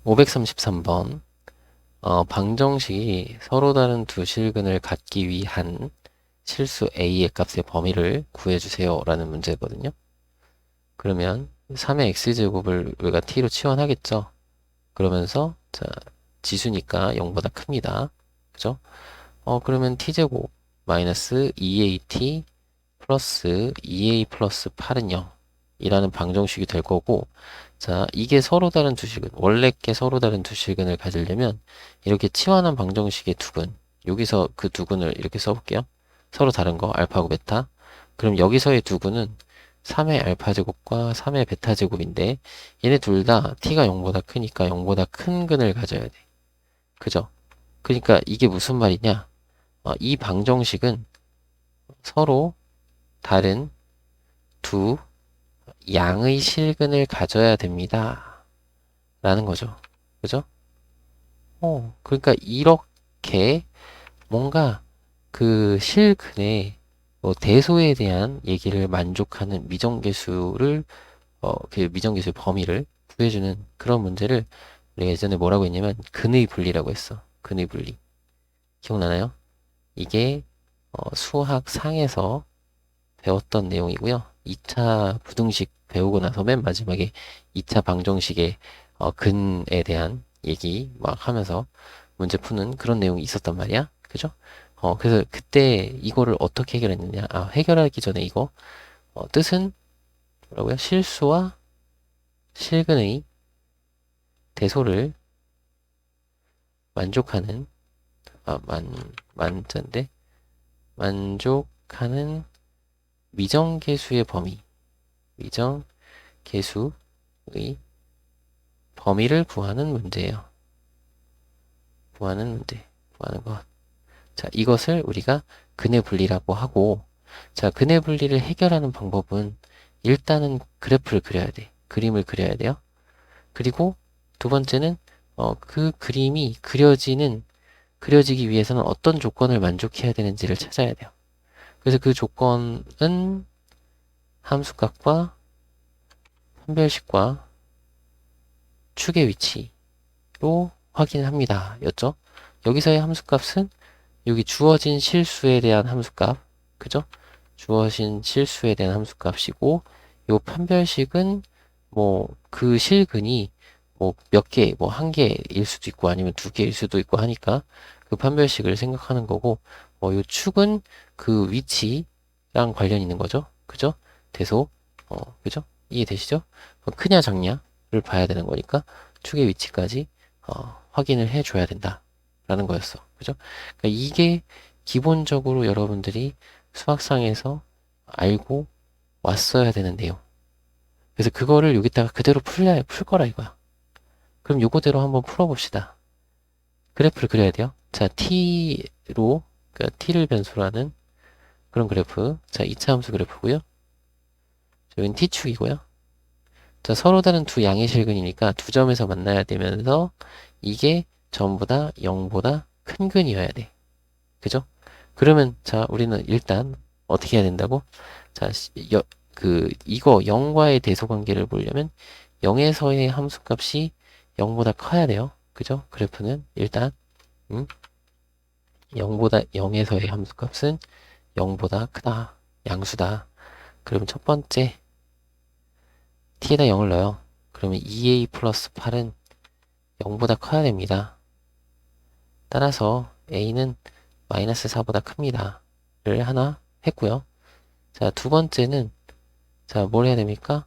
533번. 방정식이 서로 다른 두 실근을 갖기 위한 실수 a의 값의 범위를 구해주세요 라는 문제거든요. 그러면 3의 x제곱을 우리가 t로 치환하겠죠. 그러면서 자, 지수니까 0보다 큽니다. 그죠? 그러면 t제곱 마이너스 2at 플러스 2a 플러스 8은 0 이라는 방정식이 될 거고, 자, 이게 서로 다른 두 실근, 원래 게 서로 다른 두 실근을 가지려면 이렇게 치환한 방정식의 두근, 여기서 그 두근을 이렇게 써볼게요. 서로 다른 거 알파고 베타. 그럼 여기서의 두근은 3의 알파 제곱과 3의 베타 제곱인데, 얘네 둘 다 t가 0보다 크니까 0보다 큰 근을 가져야 돼. 그죠? 그러니까 이게 무슨 말이냐? 이 방정식은 서로 다른 두 양의 실근을 가져야 됩니다. 라는 거죠. 그죠? 그러니까 이렇게 뭔가 그 실근의 대소에 대한 얘기를 만족하는 미정계수를, 그 미정계수의 범위를 구해주는 그런 문제를 우리가 예전에 뭐라고 했냐면 근의 분리라고 했어. 근의 분리. 기억나나요? 이게 수학 상에서 배웠던 내용이고요. 2차 부등식 배우고 나서 맨 마지막에 2차 방정식의 근에 대한 얘기 막 하면서 문제 푸는 그런 내용이 있었단 말이야. 그죠? 그래서 그때 이거를 어떻게 해결했느냐. 해결하기 전에 이거, 뜻은 뭐라고요? 실수와 실근의 대소를 만족하는, 만자인데, 만족하는 미정계수의 범위, 미정계수의 범위를 구하는 문제예요. 구하는 문제, 구하는 것. 자, 이것을 우리가 근의 분리라고 하고, 자, 근의 분리를 해결하는 방법은 일단은 그래프를 그려야 돼. 그림을 그려야 돼요. 그리고 두 번째는 그 그림이 그려지기 위해서는 어떤 조건을 만족해야 되는지를 찾아야 돼요. 그래서 그 조건은 함수값과 판별식과 축의 위치로 확인합니다. 였죠? 여기서의 함수값은 여기 주어진 실수에 대한 함수값, 그죠? 주어진 실수에 대한 함수값이고, 요 판별식은 뭐 그 실근이 뭐 몇 개, 뭐 한 개일 수도 있고 아니면 두 개일 수도 있고 하니까 그 판별식을 생각하는 거고, 요 축은 그 위치랑 관련 있는 거죠, 그죠? 대소, 그죠? 이해되시죠? 크냐 작냐를 봐야 되는 거니까 축의 위치까지 확인을 해줘야 된다. 라는 거였어. 그죠? 그러니까 이게 기본적으로 여러분들이 수학상에서 알고 왔어야 되는 내용. 그래서 그거를 여기다가 그대로 풀 거라 이거야. 그럼 요거대로 한번 풀어봅시다. 그래프를 그려야 돼요. 자, t로, 그러니까 t를 변수로 하는 그런 그래프. 자, 2차 함수 그래프고요. 여기는 t축이고요. 자, 서로 다른 두 양의 실근이니까 두 점에서 만나야 되면서 이게 전부 다 0보다 큰 근이어야 돼. 그죠? 그러면 자, 우리는 일단 어떻게 해야 된다고? 자, 이거 0과의 대소 관계를 보려면 0에서의 함수값이 0보다 커야 돼요. 그죠? 그래프는 일단 0에서의 함수값은 0보다 크다. 양수다. 그러면 첫 번째 t에다 0을 넣어요. 그러면 2a 플러스 8은 0보다 커야 됩니다. 따라서 a는 마이너스 4보다 큽니다. 를 하나 했고요. 자, 두 번째는 자, 뭘 해야 됩니까?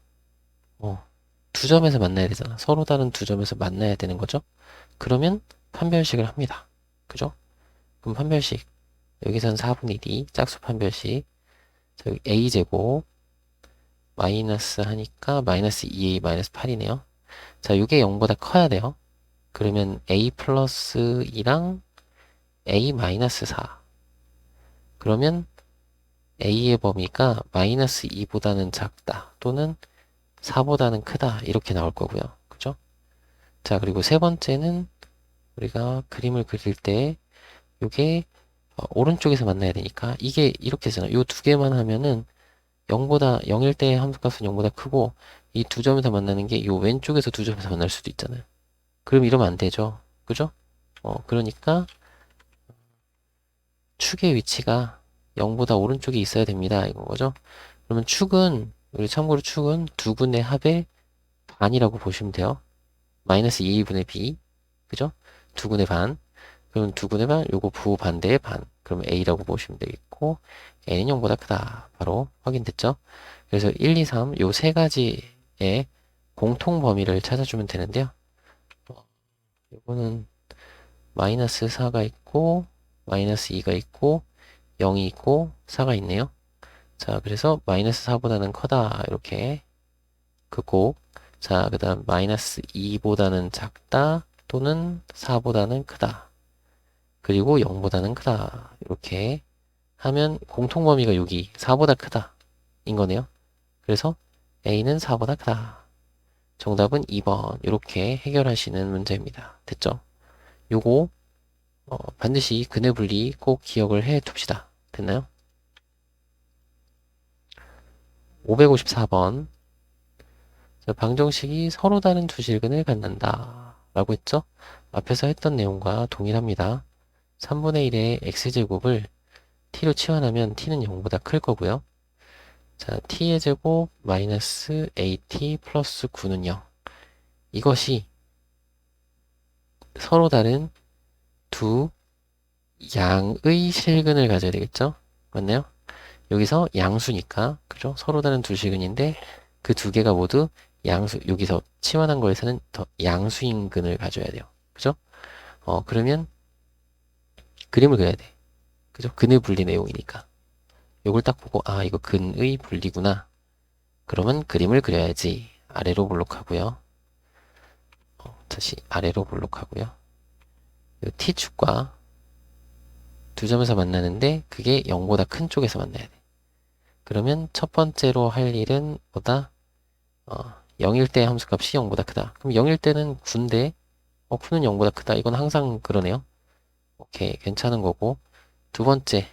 두 점에서 만나야 되잖아. 서로 다른 두 점에서 만나야 되는 거죠. 그러면 판별식을 합니다. 그죠? 그럼 판별식 여기선 4분의 1이 짝수 판별식. 자, 여기 a제곱 마이너스 하니까 마이너스 2a 마이너스 8이네요. 자, 이게 0보다 커야 돼요. 그러면 a 플러스 2랑 a 마이너스 4. 그러면 a의 범위가 마이너스 2보다는 작다 또는 4보다는 크다 이렇게 나올 거고요. 그죠? 자, 그리고 세 번째는 우리가 그림을 그릴 때 이게 오른쪽에서 만나야 되니까 이게 이렇게 되잖아. 요 두 개만 하면은 0일 때 함수값은 0보다 크고 이 두 점에서 만나는 게 요 왼쪽에서 두 점에서 만날 수도 있잖아요. 그럼 이러면 안 되죠. 그죠? 그러니까 축의 위치가 0보다 오른쪽에 있어야 됩니다. 이건 거죠. 그러면 축은, 우리 참고로 축은 두분의 합의 반이라고 보시면 돼요. 마이너스 2분의 b. 그죠? 두분의 반. 그럼 두분의 반, 요거 부반대의 반. 그러면 a라고 보시면 되겠고, n은 0보다 크다. 바로 확인됐죠? 그래서 1, 2, 3, 요 세 가지의 공통 범위를 찾아주면 되는데요. 요거는 마이너스 4가 있고, 마이너스 2가 있고, 0이 있고, 4가 있네요. 자, 그래서 마이너스 4보다는 커다. 이렇게 긋고, 자, 그 다음 마이너스 2보다는 작다. 또는 4보다는 크다. 그리고 0보다는 크다. 이렇게 하면 공통 범위가 여기 4보다 크다. 인 거네요. 그래서 A는 4보다 크다. 정답은 2번. 이렇게 해결하시는 문제입니다. 됐죠? 요거 반드시 근해 분리 꼭 기억을 해 둡시다. 됐나요? 554번. 방정식이 서로 다른 두 실근을 갖는다. 라고 했죠? 앞에서 했던 내용과 동일합니다. 3분의 1의 x제곱을 t로 치환하면 t는 0보다 클 거고요. 자, t의 제곱 마이너스 at 플러스 9는 0. 이것이 서로 다른 두 양의 실근을 가져야 되겠죠? 맞나요? 여기서 양수니까, 그죠? 서로 다른 두 실근인데 그 두 개가 모두 양수, 여기서 치환한 거에서는 더 양수인 근을 가져야 돼요. 그죠? 그러면 그림을 그려야 돼. 그죠? 근의 분리 내용이니까. 요걸 딱 보고, 아, 이거 근의 분리구나. 그러면 그림을 그려야지. 아래로 볼록하고요. 다시 아래로 볼록하고요. T축과 두 점에서 만나는데 그게 0보다 큰 쪽에서 만나야 돼. 그러면 첫 번째로 할 일은 뭐다? 0일 때 함수값이 0보다 크다. 그럼 0일 때는 9인데 9는 0보다 크다. 이건 항상 그러네요. 오케이, 괜찮은 거고. 두 번째.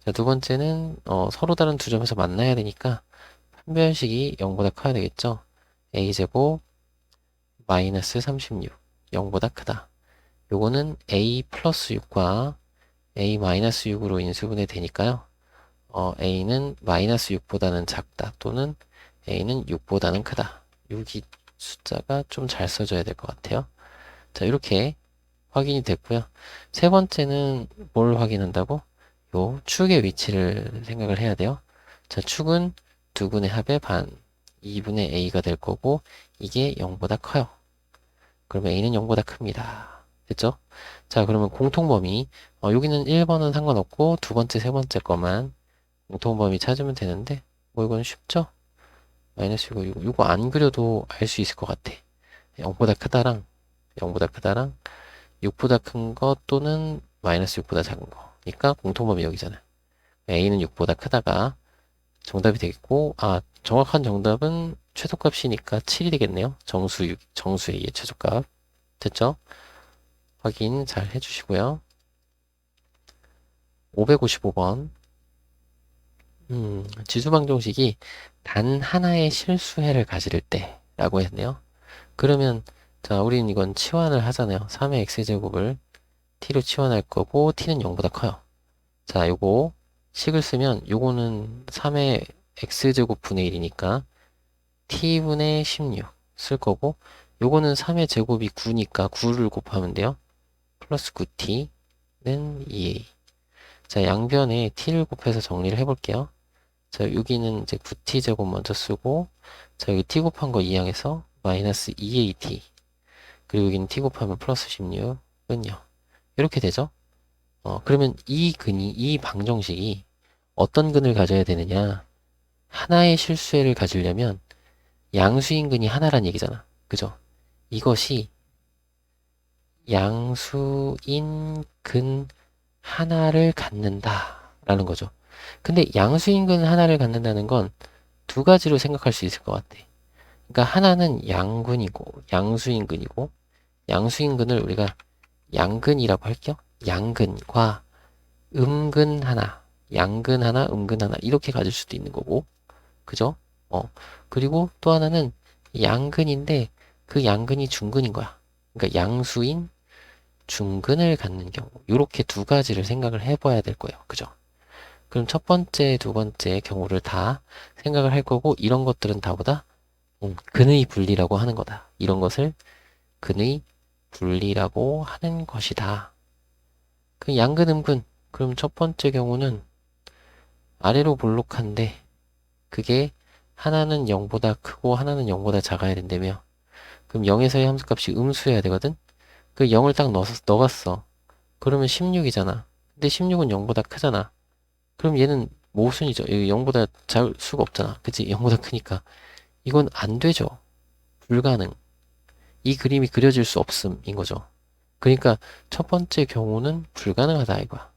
자, 두 번째는 서로 다른 두 점에서 만나야 되니까 판별식이 0보다 커야 되겠죠. a제곱 마이너스 36 0보다 크다. 요거는 a 플러스 6과 a 마이너스 6으로 인수분해 되니까요. a는 마이너스 6보다는 작다 또는 a는 6보다는 크다. 여기 숫자가 좀 잘 써져야 될 것 같아요. 자, 이렇게 확인이 됐고요. 세 번째는 뭘 확인한다고? 요 축의 위치를 생각을 해야 돼요. 자, 축은 두분의 합의 반, 2분의 a가 될 거고 이게 0보다 커요. 그러면 a는 0보다 큽니다. 됐죠? 자, 그러면 공통범위. 여기는 1번은 상관없고 두 번째, 세 번째 것만 공통범위 찾으면 되는데 뭐 이건 쉽죠? 마이너스 이거 안 그려도 알 수 있을 것 같아. 0보다 크다랑 0보다 크다랑 6보다 큰 거 또는 마이너스 6보다 작은 거니까 공통범위 여기잖아요. a는 6보다 크다가 정답이 되겠고, 정확한 정답은 최소값이니까 7이 되겠네요. 정수 a의 최소값. 됐죠? 확인 잘 해주시고요. 555번. 지수방정식이 단 하나의 실수해를 가질 때라고 했네요. 그러면, 자, 우리는 이건 치환을 하잖아요. 3의 x제곱을 t로 치환할 거고, t는 0보다 커요. 자, 요거, 식을 쓰면, 요거는 3의 x제곱 분의 1이니까, t분의 16 쓸 거고, 요거는 3의 제곱이 9니까 9를 곱하면 돼요. 플러스 9t는 2a. 자, 양변에 t를 곱해서 정리를 해볼게요. 자, 여기는 이제 9t 제곱 먼저 쓰고, 자, 여기 t 곱한 거 이항해서 마이너스 2at. 그리고 여기는 t 곱하면 플러스 16은요. 이렇게 되죠? 그러면 이 방정식이 어떤 근을 가져야 되느냐? 하나의 실수해를 가지려면 양수인 근이 하나란 얘기잖아. 그죠? 이것이 양수인 근 하나를 갖는다. 라는 거죠. 근데 양수인 근 하나를 갖는다는 건 두 가지로 생각할 수 있을 것 같아. 그러니까 하나는 양근이고, 양수인근이고, 양수인근을 우리가 양근이라고 할게요. 양근과 음근 하나, 양근 하나, 음근 하나 이렇게 가질 수도 있는 거고, 그죠? 그리고 또 하나는 양근인데 그 양근이 중근인 거야. 그러니까 양수인 중근을 갖는 경우. 요렇게 두 가지를 생각을 해봐야 될 거예요. 그죠? 그럼 첫 번째, 두 번째 경우를 다 생각을 할 거고, 이런 것들은 다보다 근의 분리라고 하는 거다. 이런 것을 근의 분리라고 하는 것이다. 그 양근, 음근. 그럼 첫 번째 경우는 아래로 볼록한데, 그게 하나는 0보다 크고 하나는 0보다 작아야 된다며. 그럼 0에서의 함수값이 음수여야 되거든? 그 0을 딱 넣어봤어. 그러면 16이잖아. 근데 16은 0보다 크잖아. 그럼 얘는 모순이죠. 0보다 작을 수가 없잖아. 그치? 0보다 크니까. 이건 안 되죠. 불가능. 이 그림이 그려질 수 없음인 거죠. 그러니까 첫 번째 경우는 불가능하다 이거야.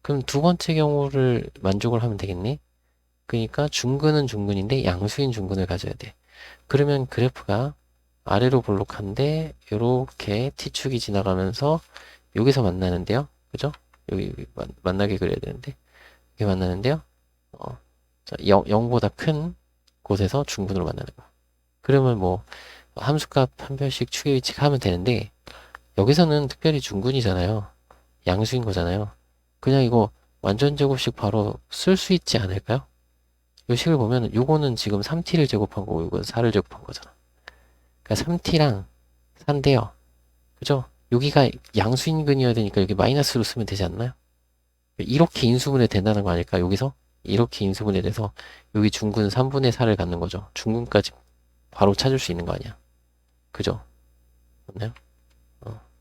그럼 두 번째 경우를 만족을 하면 되겠네? 그러니까 중근은 중근인데 양수인 중근을 가져야 돼. 그러면 그래프가 아래로 볼록한데 요렇게 T축이 지나가면서 여기서 만나는데요. 그죠? 여기 만나게 그려야 되는데 이게 만나는데요. 자, 0보다 큰 곳에서 중근으로 만나는 거야. 그러면 뭐 함수값 한 별씩 추계 위치가 하면 되는데 여기서는 특별히 중근이잖아요. 양수인 거잖아요. 그냥 이거 완전 제곱식 바로 쓸 수 있지 않을까요? 이 식을 보면 요거는 지금 3t를 제곱한 거고 이건 4를 제곱한 거잖아. 그러니까 3t랑 4인데요. 그죠? 여기가 양수인근이어야 되니까 여기 마이너스로 쓰면 되지 않나요? 이렇게 인수분해 된다는 거 아닐까? 여기서 이렇게 인수분해 돼서 여기 중근 3분의 4를 갖는 거죠. 중근까지 바로 찾을 수 있는 거 아니야? 그죠? 맞나요?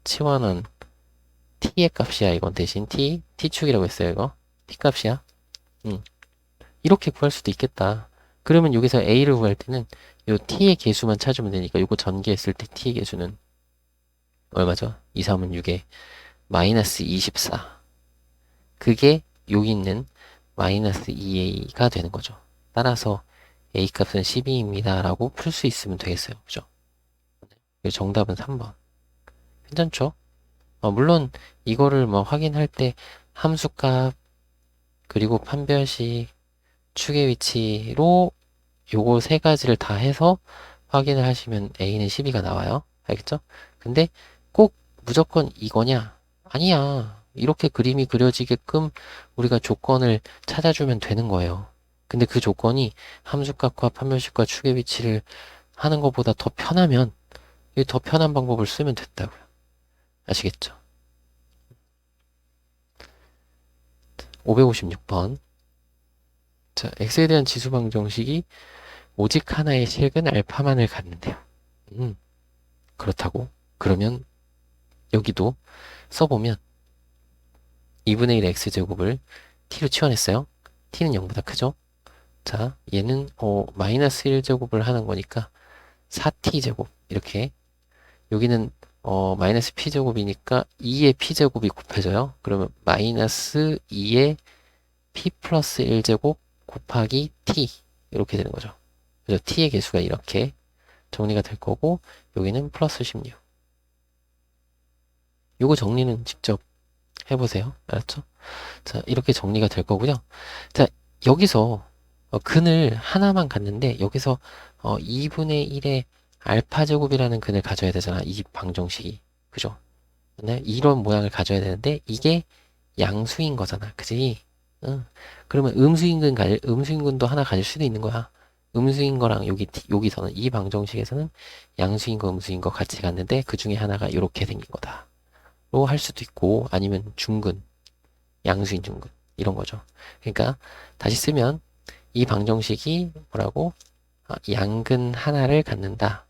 치환은 t의 값이야. 이건 대신 t축이라고 했어요. 이거 t 값이야. 이렇게 구할 수도 있겠다. 그러면 여기서 a를 구할 때는 요 t의 개수만 찾으면 되니까 요거 전개했을 때 t의 개수는 얼마죠? 2, 3은 6에 마이너스 24. 그게 여기 있는 마이너스 2a가 되는 거죠. 따라서 a 값은 12입니다. 라고 풀 수 있으면 되겠어요. 그죠? 정답은 3번. 괜찮죠? 물론 이거를 뭐 확인할 때 함수값 그리고 판별식 축의 위치로 요거 세 가지를 다 해서 확인을 하시면 a는 12가 나와요. 알겠죠? 근데 꼭 무조건 이거냐? 아니야. 이렇게 그림이 그려지게끔 우리가 조건을 찾아주면 되는 거예요. 근데 그 조건이 함수값과 판별식과 축의 위치를 하는 것보다 더 편하면 이 더 편한 방법을 쓰면 된다고요. 아시겠죠? 556번. 자, x에 대한 지수 방정식이 오직 하나의 실근 알파만을 갖는데요. 그렇다고? 그러면 여기도 써보면 2분의 1 x제곱을 t로 치환했어요. t는 0보다 크죠? 자, 얘는 마이너스 1제곱을 하는 거니까 4t제곱 이렇게 여기는 마이너스 p제곱이니까 2의 p제곱이 곱해져요. 그러면 마이너스 2의 p 플러스 1제곱 곱하기 t 이렇게 되는 거죠. 그래서 t의 개수가 이렇게 정리가 될 거고 여기는 플러스 16. 요거 정리는 직접 해보세요. 알았죠? 자, 이렇게 정리가 될 거고요. 자, 여기서 근을 하나만 갖는데 여기서 2분의 1의 알파 제곱이라는 근을 가져야 되잖아. 이 방정식이. 그죠? 네? 이런 모양을 가져야 되는데 이게 양수인 거잖아. 그지? 응. 그러면 음수인근도 하나 가질 수도 있는 거야. 음수인 거랑 여기서는 이 방정식에서는 양수인 거, 음수인 거 같이 갔는데 그 중에 하나가 이렇게 생긴 거다. 로 할 수도 있고 아니면 중근, 양수인 중근 이런 거죠. 그러니까 다시 쓰면 이 방정식이 뭐라고? 양근 하나를 갖는다.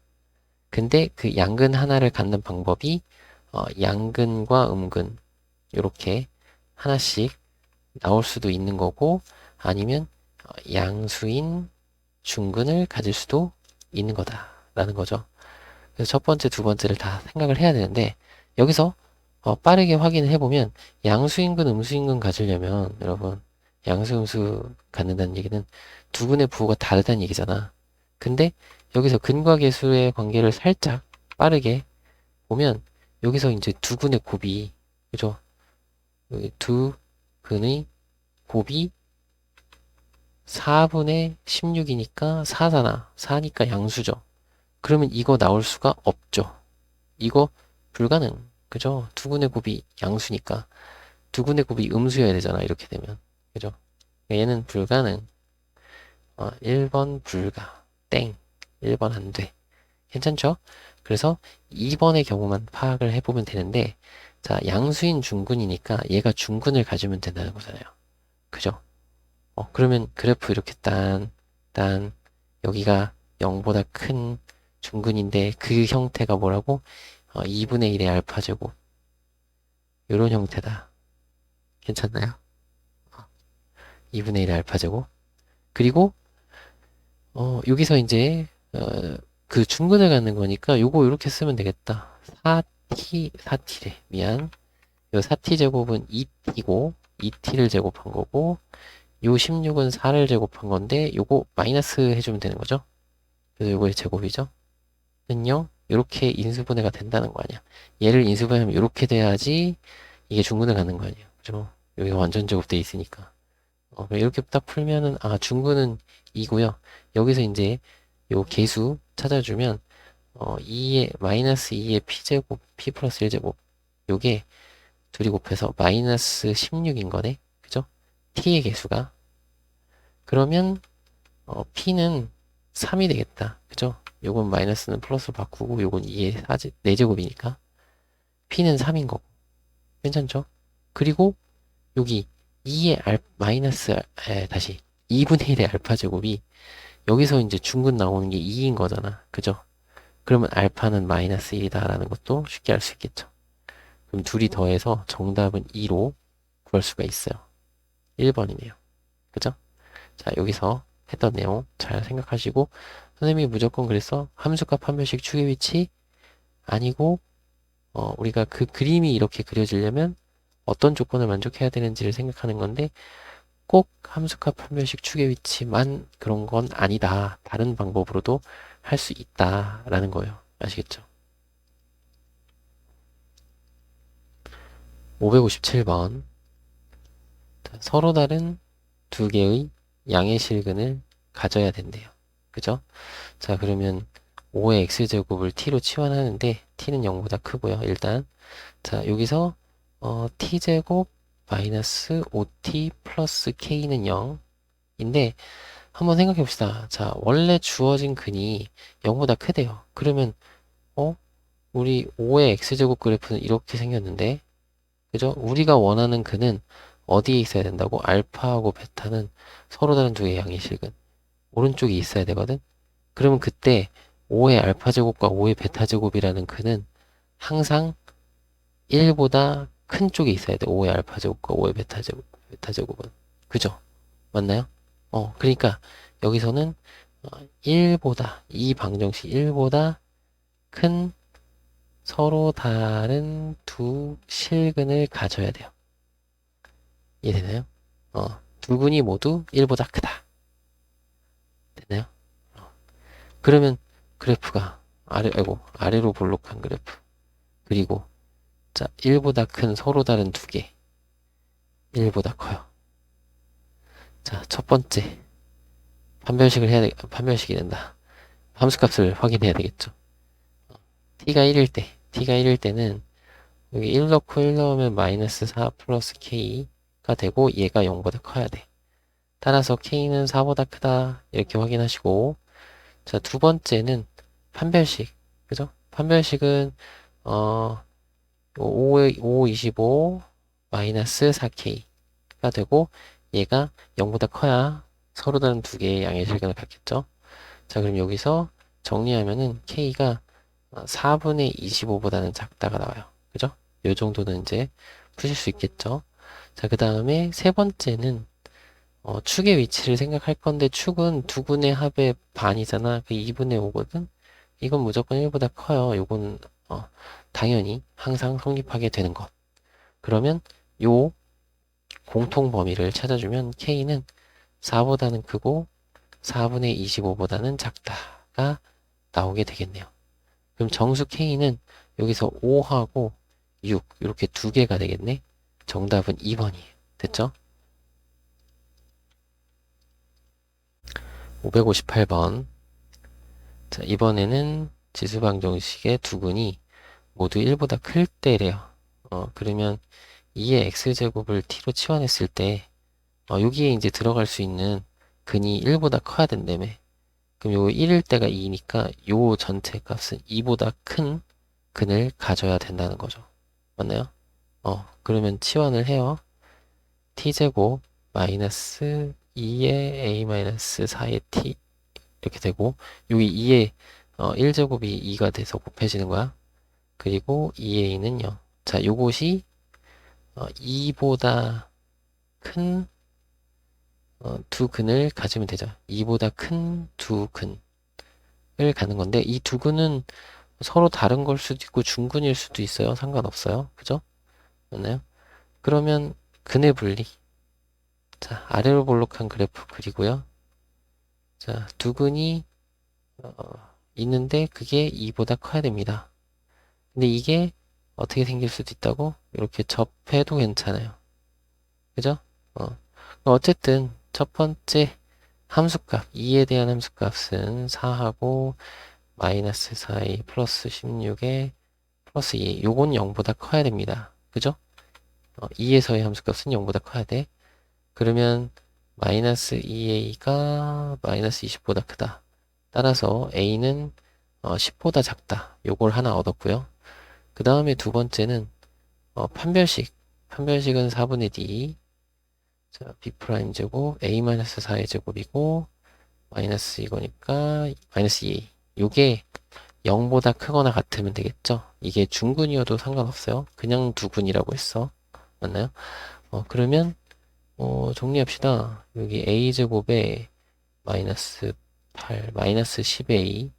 근데 그 양근 하나를 갖는 방법이 양근과 음근 이렇게 하나씩 나올 수도 있는 거고 아니면 양수인 중근을 가질 수도 있는 거다라는 거죠. 그래서 첫 번째, 두 번째를 다 생각을 해야 되는데 여기서 빠르게 확인을 해보면 양수인근, 음수인근 가지려면 여러분 양수, 음수 갖는다는 얘기는 두 근의 부호가 다르다는 얘기잖아. 근데 여기서 근과 계수의 관계를 살짝 빠르게 보면 여기서 이제 두 근의 곱이 그죠? 여기 두 근의 곱이 4분의 16이니까 4잖아. 4니까 양수죠. 그러면 이거 나올 수가 없죠. 이거 불가능. 그죠? 두근의 곱이 양수니까. 두근의 곱이 음수여야 되잖아. 이렇게 되면. 그죠? 얘는 불가능. 1번 불가. 땡. 1번 안 돼. 괜찮죠? 그래서 2번의 경우만 파악을 해보면 되는데, 자, 양수인 중근이니까 얘가 중근을 가지면 된다는 거잖아요. 그죠? 그러면 그래프 이렇게 딴, 여기가 0보다 큰 중근인데 그 형태가 뭐라고? 2분의 1의 알파 제곱. 요런 형태다. 괜찮나요? 2분의 1의 알파 제곱. 그리고, 여기서 이제, 그 중근을 갖는 거니까 요거 이렇게 쓰면 되겠다. 4t래. 미안. 요 4t 제곱은 2t고, 2t를 제곱한 거고, 요 16은 4를 제곱한 건데, 요거 마이너스 해주면 되는 거죠? 그래서 요거의 제곱이죠? 는요, 요렇게 인수분해가 된다는 거 아니야. 얘를 인수분해하면 요렇게 돼야지 이게 중근을 갖는 거 아니에요. 그죠? 여기가 완전 제곱돼 있으니까. 이렇게 딱 풀면은, 중근은 2고요. 여기서 이제 요 계수 찾아주면, 2의, 마이너스 2의 p제곱, p 플러스 1제곱. 요게 둘이 곱해서 마이너스 16인 거네. 그죠? t의 계수가. 그러면, p는 3이 되겠다. 그죠? 요건 마이너스는 플러스로 바꾸고, 요건 2의 4제곱이니까. p는 3인 거고. 괜찮죠? 그리고, 여기 2의 마이너스, 다시. 2분의 1의 알파 제곱이 여기서 이제 중근 나오는 게 2인 거잖아. 그죠? 그러면 알파는 마이너스 1이다라는 것도 쉽게 알 수 있겠죠. 그럼 둘이 더해서 정답은 2로 구할 수가 있어요. 1번이네요. 그죠? 자, 여기서 했던 내용 잘 생각하시고, 선생님이 무조건 그랬어. 함수값 판별식 추계 위치 아니고, 우리가 그 그림이 이렇게 그려지려면 어떤 조건을 만족해야 되는지를 생각하는 건데, 꼭 함수값 판별식 추계 위치만 그런 건 아니다. 다른 방법으로도 할 수 있다라는 거예요. 아시겠죠? 557번. 서로 다른 두 개의 양의 실근을 가져야 된대요. 그죠? 자, 그러면 5의 x제곱을 t로 치환하는데 t는 0보다 크고요. 일단 자, 여기서 t제곱 마이너스 5t 플러스 k는 0인데 한번 생각해 봅시다. 자, 원래 주어진 근이 0보다 크대요. 그러면 어? 우리 5의 x제곱 그래프는 이렇게 생겼는데 그죠? 우리가 원하는 근은 어디에 있어야 된다고? 알파하고 베타는 서로 다른 두 개의 양의 실근 오른쪽에 있어야 되거든? 그러면 그때 5의 알파 제곱과 5의 베타 제곱이라는 근은 항상 1보다 큰 쪽에 있어야 돼. 5의 알파 제곱과 5의 베타 제곱은. 그죠? 맞나요? 그러니까 여기서는 1보다, 이 방정식 1보다 큰 서로 다른 두 실근을 가져야 돼요. 이해되나요? 두 근이 모두 1보다 크다. 됐나요? 그러면 그래프가 아래로 볼록한 그래프. 그리고 자, 1보다 큰 서로 다른 두 개. 1보다 커요. 자, 첫 번째. 판별식이 된다. 함수값을 확인해야 되겠죠. t가 1일 때는 여기 1 넣고 1 넣으면 마이너스 4 플러스 k가 되고 얘가 0보다 커야 돼. 따라서 k는 4보다 크다. 이렇게 확인하시고 자, 두 번째는 판별식. 그죠? 판별식은 5, 25 마이너스 4k가 되고 얘가 0보다 커야 서로 다른 두 개의 양의 실근을 갖겠죠. 자, 그럼 여기서 정리하면은 k가 4분의 25보다는 작다가 나와요. 그죠? 요 정도는 이제 푸실 수 있겠죠. 자, 그 다음에 세 번째는 축의 위치를 생각할 건데 축은 두 분의 합의 반이잖아. 그 2분의 5거든. 이건 무조건 1보다 커요. 요건 당연히 항상 성립하게 되는 것. 그러면 요 공통 범위를 찾아주면 k는 4보다는 크고 4분의 25보다는 작다가 나오게 되겠네요. 그럼 정수 k는 여기서 5하고 6 이렇게 두 개가 되겠네. 정답은 2번이에요. 됐죠? 558번. 자, 이번에는 지수방정식의 두근이 모두 1보다 클 때래요. 그러면 2의 x제곱을 t로 치환했을 때 여기에 이제 들어갈 수 있는 근이 1보다 커야 된다며. 그럼 요 1일 때가 2니까 요 전체 값은 2보다 큰 근을 가져야 된다는 거죠. 맞나요? 그러면 치환을 해요. t제곱 마이너스 2의 a 마이너스 4의 t 이렇게 되고 여기 2의 1제곱이 2가 돼서 곱해지는 거야. 그리고 2a는 0. 자, 요것이 2보다 큰 두 근을 가지면 되죠. 2보다 큰 두 근을 가는 건데 이 두 근은 서로 다른 걸 수도 있고 중근일 수도 있어요. 상관없어요. 그죠? 맞나요? 그러면 근의 분리. 자, 아래로 볼록한 그래프 그리고요. 자, 두 근이 있는데 그게 2보다 커야 됩니다. 근데 이게 어떻게 생길 수도 있다고? 이렇게 접해도 괜찮아요. 그죠? 어쨌든 첫 번째 함수값 2에 대한 함수값은 4하고 마이너스 4의 플러스 16에 플러스 2 요건 0보다 커야 됩니다. 그죠? 2에서의 함수값은 0보다 커야 돼. 그러면 마이너스 2a가 마이너스 20보다 크다. 따라서 a는 10보다 작다. 요걸 하나 얻었고요. 그 다음에 두 번째는 판별식. 판별식은 4분의 d. 자, b 프라임 제곱 a-4의 제곱이고 마이너스 이거니까 마이너스 2a. 요게 0보다 크거나 같으면 되겠죠? 이게 중근이어도 상관없어요. 그냥 두근이라고 했어. 맞나요? 그러면 정리합시다. 여기 a제곱에 마이너스 8, 마이너스 10a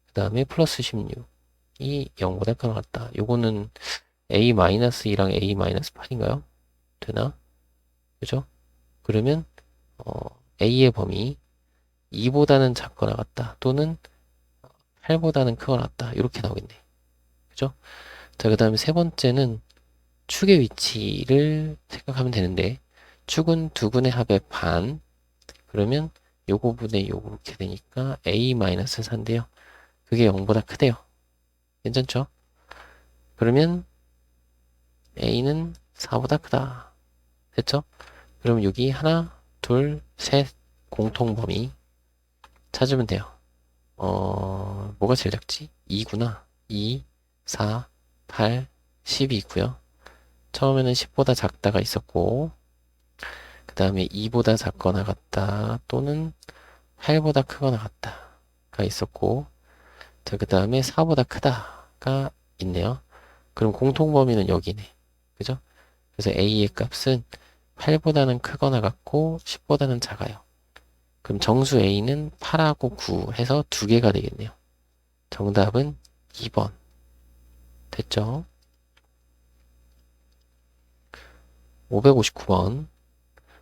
그 다음에 플러스 16이 0보다 크거나 같다. 요거는 a-2랑 a-8인가요? 되나? 그죠? 그러면 a의 범위 2보다는 작거나 같다. 또는 8보다는 크거나 같다. 이렇게 나오겠네. 그죠? 자, 그 다음에 세 번째는 축의 위치를 생각하면 되는데 축은 두 근의 합의 반. 그러면 요거 분의 요거 이렇게 되니까 a-4인데요. 그게 0보다 크대요. 괜찮죠? 그러면 a는 4보다 크다. 됐죠? 그럼 여기 하나, 둘, 셋 공통 범위 찾으면 돼요. 뭐가 제일 작지? 2구나. 2, 4, 8, 10이 있고요. 처음에는 10보다 작다가 있었고, 그 다음에 2보다 작거나 같다, 또는 8보다 크거나 같다가 있었고, 자, 그 다음에 4보다 크다가 있네요. 그럼 공통 범위는 여기네. 그죠? 그래서 A의 값은 8보다는 크거나 같고, 10보다는 작아요. 그럼 정수 A는 8하고 9 해서 두 개가 되겠네요. 정답은 2번. 됐죠? 559번.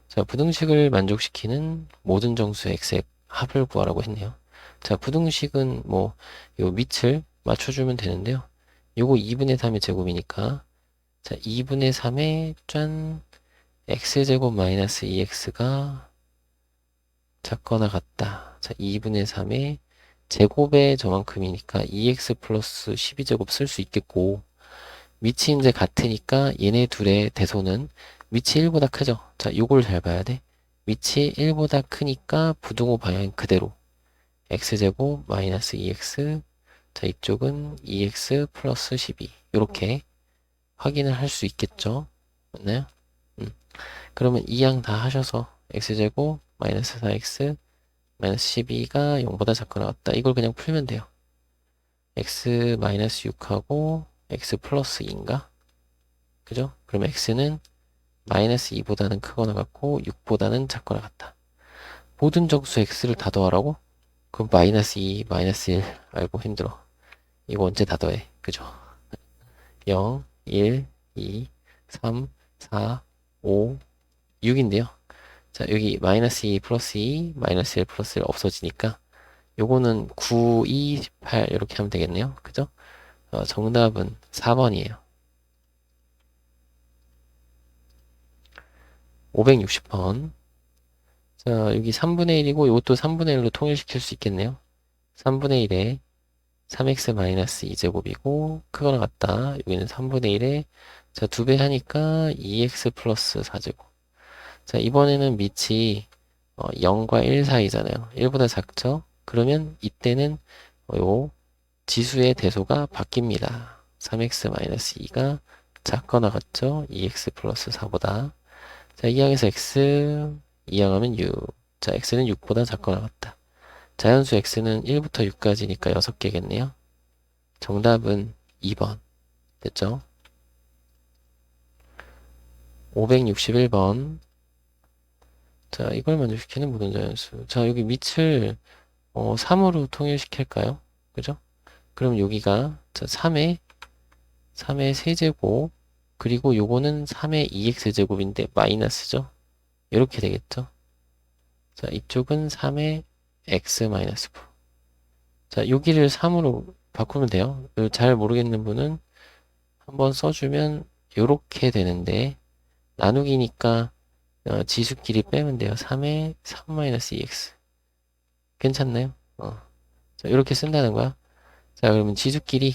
자, 부등식을 만족시키는 모든 정수 x의 합을 구하라고 했네요. 자, 부등식은 뭐, 요 밑을 맞춰주면 되는데요. 요거 2분의 3의 제곱이니까, 자, 2분의 3의 짠, x제곱 마이너스 2x가 작거나 같다. 자, 2분의 3의 제곱의 저만큼이니까 2x 플러스 12제곱 쓸 수 있겠고, 밑이 이제 같으니까 얘네 둘의 대소는 밑이 1보다 크죠. 자, 요걸 잘 봐야 돼. 밑이 1보다 크니까 부등호 방향 그대로. x제곱 마이너스 2x. 자, 이쪽은 2x 플러스 12. 요렇게 확인을 할 수 있겠죠. 맞나요? 그러면 이 양 다 하셔서 x제곱 마이너스 4x 마이너스 12가 0보다 작거나 같다. 이걸 그냥 풀면 돼요. x 마이너스 6하고 x 플러스 2인가? 그죠? 그럼 x는 마이너스 2보다는 크거나 같고 6보다는 작거나 같다. 모든 정수 x를 다 더하라고? 그럼 마이너스 2, 마이너스 1 알고 힘들어. 이거 언제 다 더해? 그죠? 0, 1, 2, 3, 4, 5, 6인데요. 자, 여기 마이너스 2 플러스 2, 마이너스 1 플러스 1 없어지니까 요거는 9, 2, 18 이렇게 하면 되겠네요. 그죠? 정답은 4번이에요. 560번. 자, 여기 3분의 1이고 이것도 3분의 1로 통일시킬 수 있겠네요. 3분의 1에 3x-2제곱이고 크거나 같다. 여기는 3분의 1에 자, 2배 하니까 2x 플러스 4제곱. 자, 이번에는 밑이 0과 1 사이잖아요. 1보다 작죠? 그러면 이때는 요 지수의 대소가 바뀝니다. 3x-2가 작거나 같죠? 2x 플러스 4보다. 자, 2항에서 x, 2항하면 6. 자, x는 6보다 작거나 같다. 자연수 x는 1부터 6까지니까 6개겠네요. 정답은 2번. 됐죠? 561번. 자, 이걸 만족시키는 모든 자연수. 자, 여기 밑을 3으로 통일시킬까요? 그죠? 그럼 여기가 자, 3의 세제곱 그리고 요거는 3의 2x제곱인데 마이너스죠? 이렇게 되겠죠? 자, 이쪽은 3의 x 마이너스 9. 자, 여기를 3으로 바꾸면 돼요. 잘 모르겠는 분은 한번 써주면 요렇게 되는데 나누기니까 지수끼리 빼면 돼요. 3의 3-2x. 괜찮나요? 자, 이렇게 쓴다는 거야. 자, 그러면 지수끼리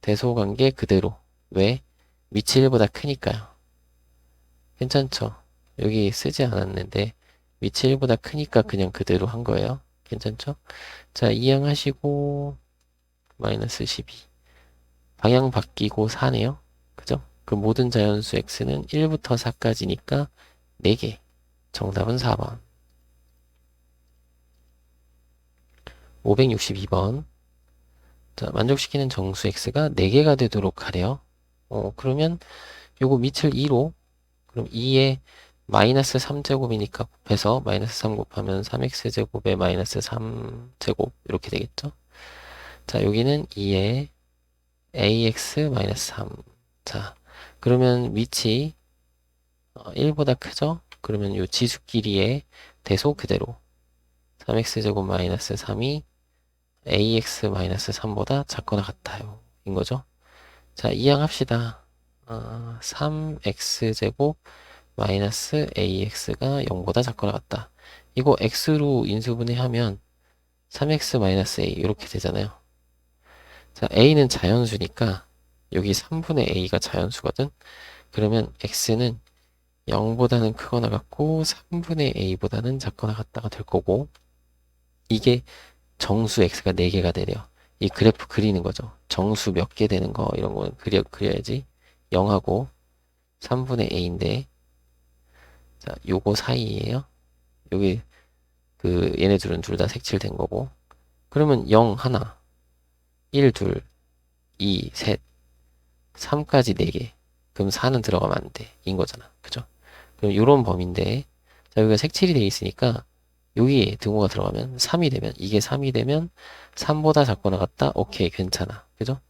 대소관계 그대로. 왜? 밑이 1보다 크니까요. 괜찮죠? 여기 쓰지 않았는데 밑이 1보다 크니까 그냥 그대로 한 거예요. 괜찮죠? 자, 이항하시고 마이너스 12. 방향 바뀌고 4네요. 그죠? 그 모든 자연수 x는 1부터 4까지니까 4개. 정답은 4번. 562번. 자, 만족시키는 정수 x가 4개가 되도록 하래요. 그러면 요거 밑을 2로 그럼 2에 마이너스 3제곱이니까 곱해서 마이너스 3 곱하면 3x제곱에 마이너스 3제곱 이렇게 되겠죠? 자, 여기는 2에 ax 마이너스 3. 자, 그러면 밑이 1보다 크죠? 그러면 요 지수끼리의 대소 그대로 3x제곱 마이너스 3이 ax 마이너스 3보다 작거나 같아요. 인 거죠? 자, 이항합시다. 3x제곱 마이너스 ax가 0보다 작거나 같다. 이거 x로 인수분해하면 3x 마이너스 a 이렇게 되잖아요. 자, a는 자연수니까 여기 3분의 a가 자연수거든. 그러면 x는 0보다는 크거나 같고 3분의 a보다는 작거나 같다가 될 거고 이게 정수 x가 4개가 되래요. 이 그래프 그리는 거죠. 정수 몇 개 되는 거 이런 거 그려야지. 0하고 3분의 a인데 자, 요거 사이에요. 여기 얘네 둘은 둘 다 색칠된 거고. 그러면 0 하나, 1 둘, 2 셋, 3까지 4개. 그럼 4는 들어가면 안 돼. 인 거잖아. 그죠? 그럼 요런 범위인데 자, 여기가 색칠이 돼 있으니까 여기에 등호가 들어가면 3이 되면 이게 3이 되면 3보다 작거나 같다. 오케이, 괜찮아. 그죠?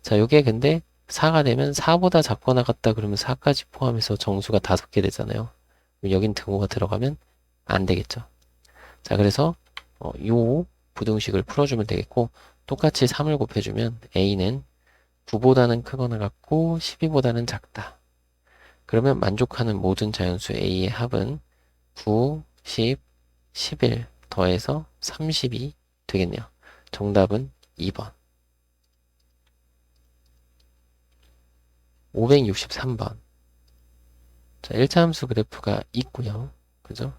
자, 요게 근데 4가 되면 4보다 작거나 같다 그러면 4까지 포함해서 정수가 5개 되잖아요. 그럼 여긴 등호가 들어가면 안 되겠죠. 자, 그래서 요 부등식을 풀어주면 되겠고 똑같이 3을 곱해주면 a는 9보다는 크거나 같고 12보다는 작다. 그러면 만족하는 모든 자연수 a의 합은 9, 10, 11 더해서 30이 되겠네요. 정답은 2번. 563번. 자, 1차 함수 그래프가 있고요. 그죠?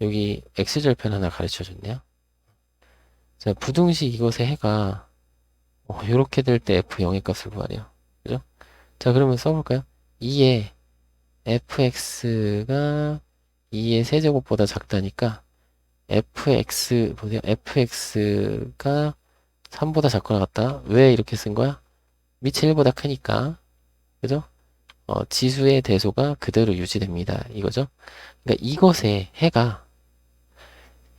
여기 x절편 하나 가르쳐 줬네요. 자, 부등식 이것의 해가 이렇게 될 때 f0의 값을 구하래요. 그죠? 자, 그러면 써볼까요? 2의 fx가 2의 세제곱보다 작다니까 보세요. fx가 3보다 작거나 같다. 왜 이렇게 쓴 거야? 밑이 1보다 크니까. 그죠? 지수의 대소가 그대로 유지됩니다. 이거죠? 그러니까 이것의 해가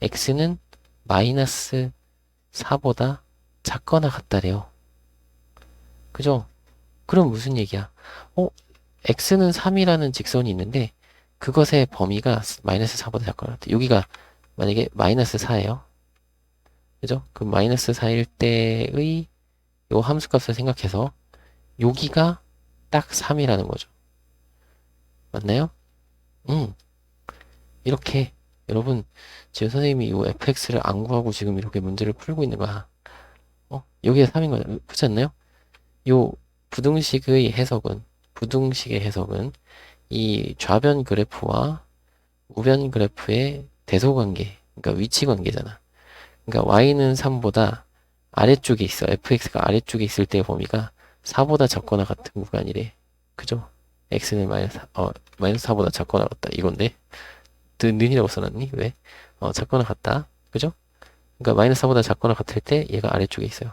x는 마이너스 4보다 작거나 같다래요. 그죠? 그럼 무슨 얘기야? x는 3이라는 직선이 있는데 그것의 범위가 마이너스 4보다 작거나 같아. 여기가 만약에 마이너스 4예요. 그죠? 그 마이너스 4일 때의 요 함수값을 생각해서 여기가 딱 3이라는 거죠. 맞나요? 이렇게 여러분 지금 선생님이 이 fx를 안 구하고 지금 이렇게 문제를 풀고 있는 거야. 여기에 3인 거잖아. 그렇지 않나요? 요 부등식의 해석은, 부등식의 해석은 이 좌변 그래프와 우변 그래프의 대소관계, 그러니까 위치 관계잖아. 그러니까 y는 3보다 아래쪽에 있어. fx가 아래쪽에 있을 때의 범위가 4보다 작거나 같은 구간이래. 그죠? x는 마이너스 4보다 작거나 같다. 이건데. 는이라고 써놨니? 왜? 작거나 같다. 그죠? 그러니까 마이너스 4보다 작거나 같을 때 얘가 아래쪽에 있어요.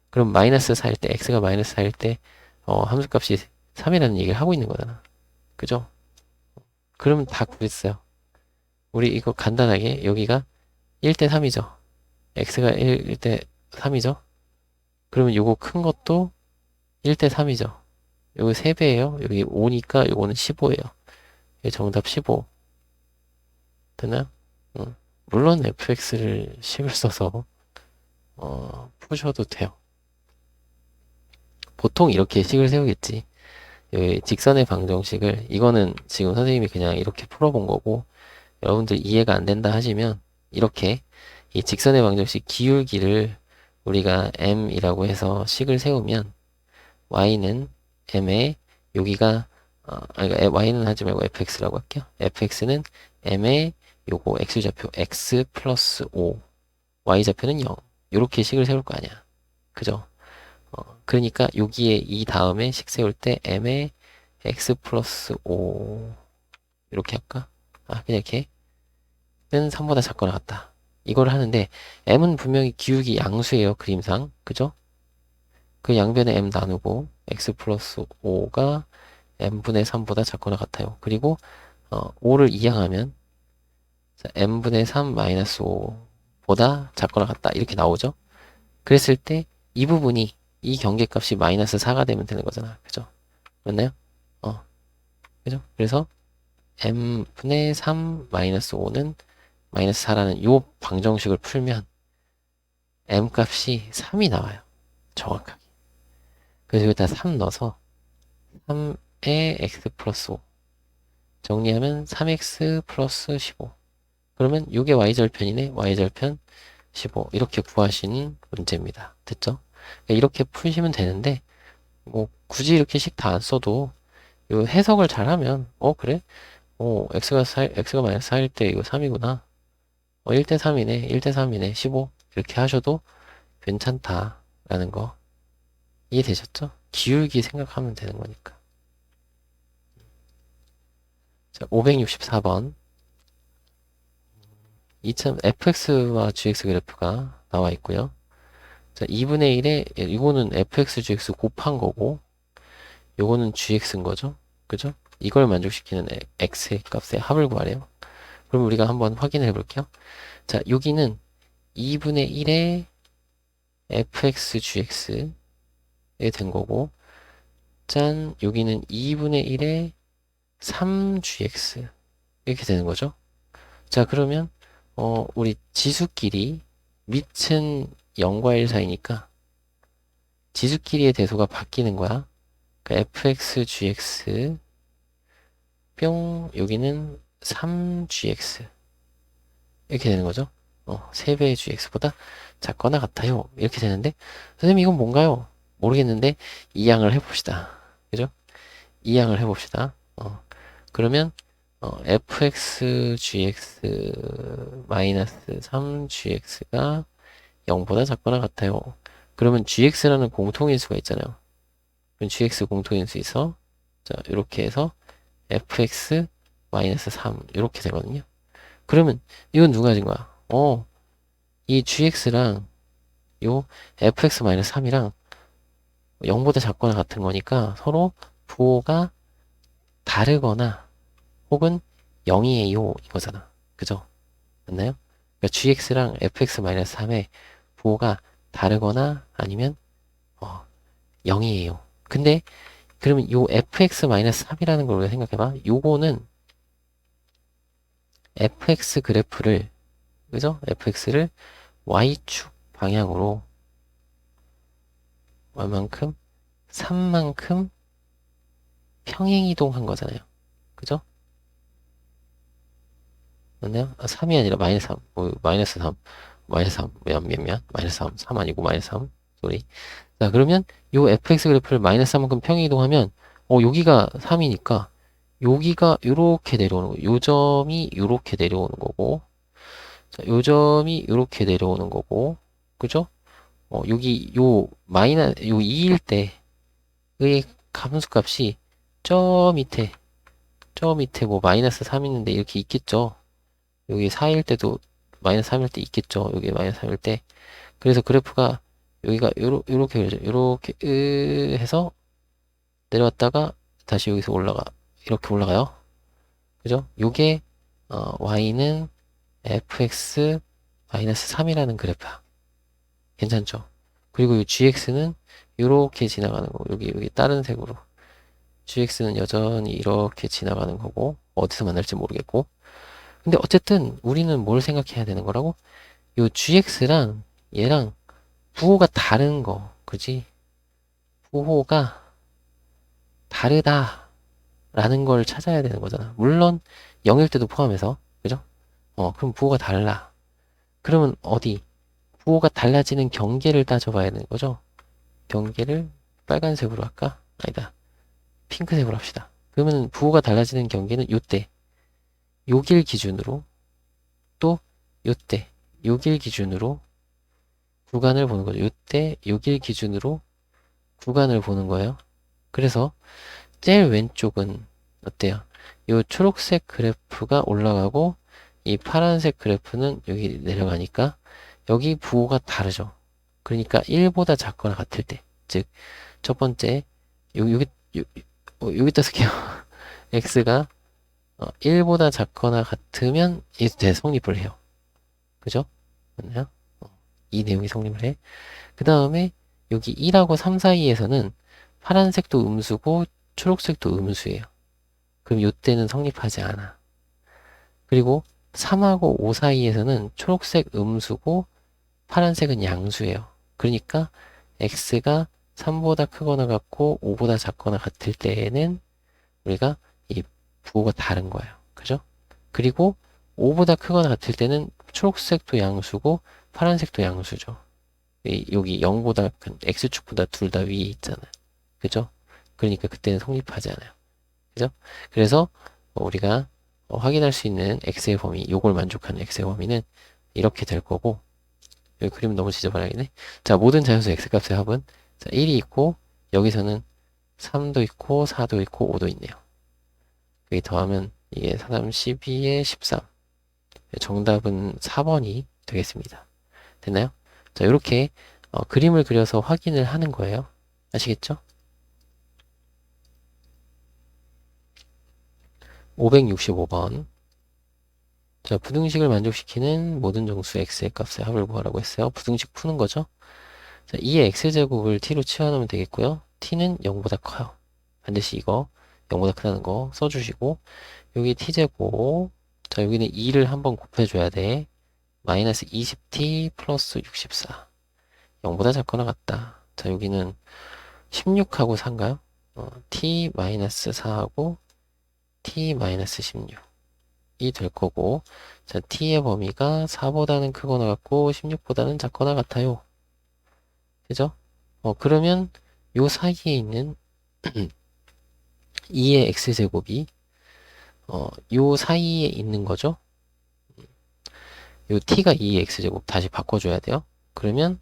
그럼 마이너스 4일 때, x가 마이너스 4일 때, 함수값이 3이라는 얘기를 하고 있는 거잖아. 그죠? 그러면 다 구했어요. 우리 이거 간단하게 여기가 1대 3이죠. x가 1대 3이죠. 그러면 요거 큰 것도 1대 3이죠. 요거 3배예요. 여기 5니까 요거는 15예요. 정답 15. 되나요? 응. 물론 fx를 식을 써서 푸셔도 돼요. 보통 이렇게 식을 세우겠지. 여기 직선의 방정식을 이거는 지금 선생님이 그냥 이렇게 풀어본 거고 여러분들 이해가 안 된다 하시면 이렇게 이 직선의 방정식 기울기를 우리가 m이라고 해서 식을 세우면 y는 m에 여기가 그러니까 y는 하지 말고 fx라고 할게요. fx는 m에 요거 x좌표 x 플러스 5 y좌표는 0 요렇게 식을 세울 거 아니야. 그죠? 그러니까 여기에 이 다음에 식 세울 때 m에 x 플러스 5 이렇게 할까? 그냥 이렇게 는 3보다 작거나 같다. 이걸 하는데 m은 분명히 기울기 양수예요. 그림상. 그죠? 그 양변에 m 나누고 x 플러스 5가 m분의 3보다 작거나 같아요. 그리고 5를 이항하면 m분의 3 마이너스 5보다 작거나 같다. 이렇게 나오죠? 그랬을 때 이 부분이 이 경계값이 마이너스 4가 되면 되는 거잖아. 그죠? 맞나요? 그죠? 그래서 m분의 3 마이너스 5는 마이너스 4라는 요 방정식을 풀면 m 값이 3이 나와요. 정확하게. 그래서 여기다 3 넣어서 3에 x 플러스 5 정리하면 3x 플러스 15 그러면 이게 y절편이네. y절편 15 이렇게 구하시는 문제입니다. 됐죠? 이렇게 푸시면 되는데 뭐 굳이 이렇게 식 다 안 써도 이 해석을 잘하면 그래? x가 마이너스 4일 때 이거 3이구나. 1대 3이네. 1대 3이네. 15 이렇게 하셔도 괜찮다라는 거 이해되셨죠? 기울기 생각하면 되는 거니까. 자, 564번. fx와 gx 그래프가 나와 있고요. 자, 2분의 1에, 이거는 fx, gx 곱한 거고, 요거는 gx인 거죠. 그죠? 이걸 만족시키는 x의 값의 합을 구하래요. 그럼 우리가 한번 확인해 볼게요. 자, 여기는 2분의 1에 fx, gx에 된 거고, 짠, 여기는 2분의 1에 3gx. 이렇게 되는 거죠. 자, 그러면, 우리 지수끼리 밑은 0과 1 사이니까 지수끼리의 대소가 바뀌는 거야. 그러니까 fx, gx 뿅 여기는 3gx 이렇게 되는 거죠. 3배의 gx보다 작거나 같아요. 이렇게 되는데 선생님 이건 뭔가요? 모르겠는데 이항을 해봅시다. 그죠? 이항을 해봅시다. 그러면 fx, gx 마이너스 3gx가 0보다 작거나 같아요. 그러면 gx라는 공통인수가 있잖아요. 그럼 gx 공통인수 있어. 자, 이렇게 해서 fx 마이너스 3 이렇게 되거든요. 그러면 이건 누가 가진 거야? 이 gx랑 요 fx 마이너스 3이랑 0보다 작거나 같은 거니까 서로 부호가 다르거나 혹은 0이에요 이거잖아. 그죠? 맞나요? 그러니까 gx랑 fx 마이너스 3의 부호가 다르거나 아니면 0이에요. 근데 그러면 요 fx 마이너스 3이라는 걸 우리가 생각해봐. 요거는 fx 그래프를 그죠? fx를 y축 방향으로 얼만큼 3만큼 평행 이동한 거잖아요. 그죠? 맞나요? 3이 아니라 마이너스 3. 마이너스 3. 마이너스 3. 미안. 마이너스 3. 3 아니고 마이너스 3. 쏘리. 자, 그러면 요 fx 그래프를 마이너스 3만큼 평행이동하면 여기가 3이니까 여기가 요렇게 내려오는 거고 요 점이 요렇게 내려오는 거고 자, 요 점이 요렇게 내려오는 거고 그죠? 여기 요 2일 때의 함수값이 저 밑에 뭐 마이너스 3 있는데 이렇게 있겠죠. 여기 4일 때도 마이너스 3일 때 있겠죠. 여기 마이너스 3일 때. 그래서 그래프가 여기가 요렇게 그려져. 요렇게 해서 내려왔다가 다시 여기서 이렇게 올라가요. 그죠? 요게 y는 fx 마이너스 3이라는 그래프야. 괜찮죠? 그리고 이 gx는 요렇게 지나가는 거고 여기 다른 색으로 gx는 여전히 이렇게 지나가는 거고 어디서 만날지 모르겠고 근데 어쨌든 우리는 뭘 생각해야 되는 거라고? 요 gx랑 얘랑 부호가 다른 거 그지? 부호가 다르다라는 걸 찾아야 되는 거잖아. 물론 0일 때도 포함해서 그죠? 그럼 부호가 달라. 그러면 어디? 부호가 달라지는 경계를 따져봐야 되는 거죠. 경계를 빨간색으로 할까? 아니다. 핑크색으로 합시다. 그러면 부호가 달라지는 경계는 요때 요길 기준으로 또 요때 요길 기준으로 구간을 보는 거죠. 요때 요길 기준으로 구간을 보는 거예요. 그래서 제일 왼쪽은 어때요? 요 초록색 그래프가 올라가고 이 파란색 그래프는 여기 내려가니까 여기 부호가 다르죠. 그러니까 1보다 작거나 같을 때, 즉 첫 번째 여기다 쓸게요. x가 1보다 작거나 같으면 이때 성립을 해요. 그죠? 맞나요? 이 내용이 성립을 해. 그 다음에 여기 1하고 3 사이에서는 파란색도 음수고 초록색도 음수예요. 그럼 이때는 성립하지 않아. 그리고 3하고 5 사이에서는 초록색 음수고 파란색은 양수예요. 그러니까 x가 3보다 크거나 같고 5보다 작거나 같을 때에는 우리가 이 부호가 다른 거예요. 그죠? 그리고 5보다 크거나 같을 때는 초록색도 양수고 파란색도 양수죠. 여기 0보다 x축보다 둘 다 위에 있잖아요. 그죠? 그러니까 그때는 성립하지 않아요. 그죠? 그래서 우리가 확인할 수 있는 x의 범위, 요걸 만족하는 x의 범위는 이렇게 될 거고 여기 그림 너무 지저분하겠네. 자, 모든 자연수 x값의 합은 자, 1이 있고 여기서는 3도 있고 4도 있고 5도 있네요. 여기 더하면 이게 4, 12에 13. 정답은 4번이 되겠습니다. 됐나요? 자, 이렇게 그림을 그려서 확인을 하는 거예요. 아시겠죠? 565번. 자, 부등식을 만족시키는 모든 정수 x의 값의 합을 구하라고 했어요. 부등식 푸는 거죠. 자, 2의 x제곱을 t로 치환하면 되겠고요. t는 0보다 커요. 반드시 이거 0보다 크다는 거 써주시고 여기 t제곱 자 여기는 2를 한번 곱해줘야 돼. 마이너스 20t 플러스 64 0보다 작거나 같다. 자 여기는 16하고 4인가요? t 마이너스 4하고 t 마이너스 16이 될 거고 자 t의 범위가 4보다는 크거나 같고 16보다는 작거나 같아요. 그죠? 그러면 요 사이에 있는 2의 x제곱이 요 사이에 있는 거죠. 요 t가 2의 x제곱 다시 바꿔줘야 돼요. 그러면